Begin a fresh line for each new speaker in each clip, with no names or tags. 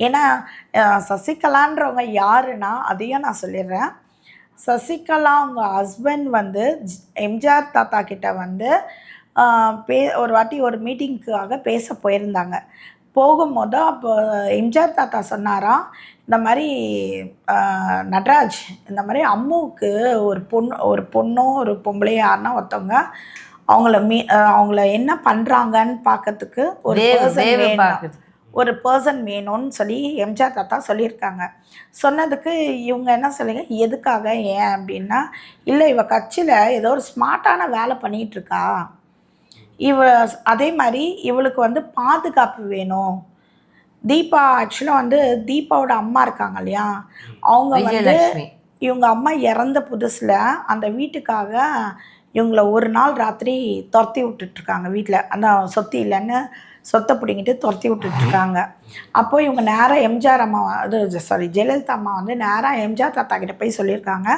ஏன்னா சசிகலான்றவங்க யாருன்னா அதையும் நான் சொல்லிடுறேன். சசிகலா அவங்க ஹஸ்பண்ட் வந்து எம்ஜிஆர் தாத்தா கிட்ட வந்து ஒரு வாட்டி ஒரு மீட்டிங்க்காக பேச போயிருந்தாங்க. போகும்போது அப்போ எம்ஜிஆர் தாத்தா சொன்னாராம், இந்த மாதிரி நடராஜ், இந்த மாதிரி அம்முவுக்கு ஒரு பொண்ணோ ஒரு பொம்பளையோ யாருன்னா ஒருத்தவங்க அவங்கள என்ன பண்ணுறாங்கன்னு பார்க்கறதுக்கு ஒரு பர்சன் வேணும்னு சொல்லி எம்ஜிஆர் தாத்தா சொல்லியிருக்காங்க. சொன்னதுக்கு இவங்க என்ன சொல்லுங்க, எதுக்காக ஏன் அப்படின்னா, இல்லை இவ கட்சியில் ஏதோ ஒரு ஸ்மார்ட்டான வேலை பண்ணிகிட்ருக்கா, அதே மாதிரி இவளுக்கு வந்து பாதுகாப்பு வேணும். தீபா ஆக்சுவலாக வந்து தீபாவோட அம்மா இருக்காங்க இல்லையா, அவங்க வந்து இவங்க அம்மா இறந்த புதுசில் அந்த வீட்டுக்காக இவங்கள ஒரு நாள் ராத்திரி துரத்தி விட்டுட்ருக்காங்க. வீட்டில் அந்த சொத்து இல்லைன்னு சொத்தை பிடிங்கிட்டு துரத்தி விட்டுட்ருக்காங்க. அப்போ இவங்க நேராக எம்ஜிஆர் அம்மா ஜெயலலிதா அம்மா வந்து நேராக எம்ஜிஆர் தாத்தா கிட்ட போய் சொல்லியிருக்காங்க,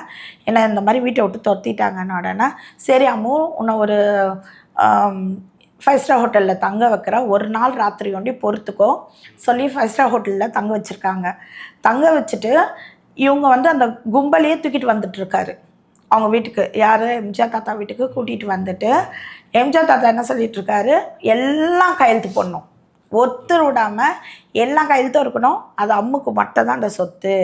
என்னை இந்த மாதிரி வீட்டை விட்டு துரத்திட்டாங்கன்னு. உடனே சரி அம்மு, உன்னை ஒரு 5 ஸ்டார் ஹோட்டலில் தங்க வைக்கிற, ஒரு நாள் ராத்திரி ஒண்டி பொறுத்துக்கோ சொல்லி 5 ஸ்டார் ஹோட்டலில் தங்க வச்சுருக்காங்க. தங்க வச்சுட்டு இவங்க வந்து அந்த கும்பலையே தூக்கிட்டு வந்துட்டுருக்காரு அவங்க வீட்டுக்கு. யார்? எம்ஜிஆர் தாத்தா வீட்டுக்கு கூட்டிகிட்டு வந்துட்டு எம்ஜிஆர் தாத்தா என்ன சொல்லிகிட்ருக்காரு, எல்லாம் கையெழுத்து போடணும், ஒருத்தர் விடாமல் எல்லாம் கையெழுத்தும் இருக்கணும், அது அம்முக்கு மட்டும் தான் அந்த சொத்து.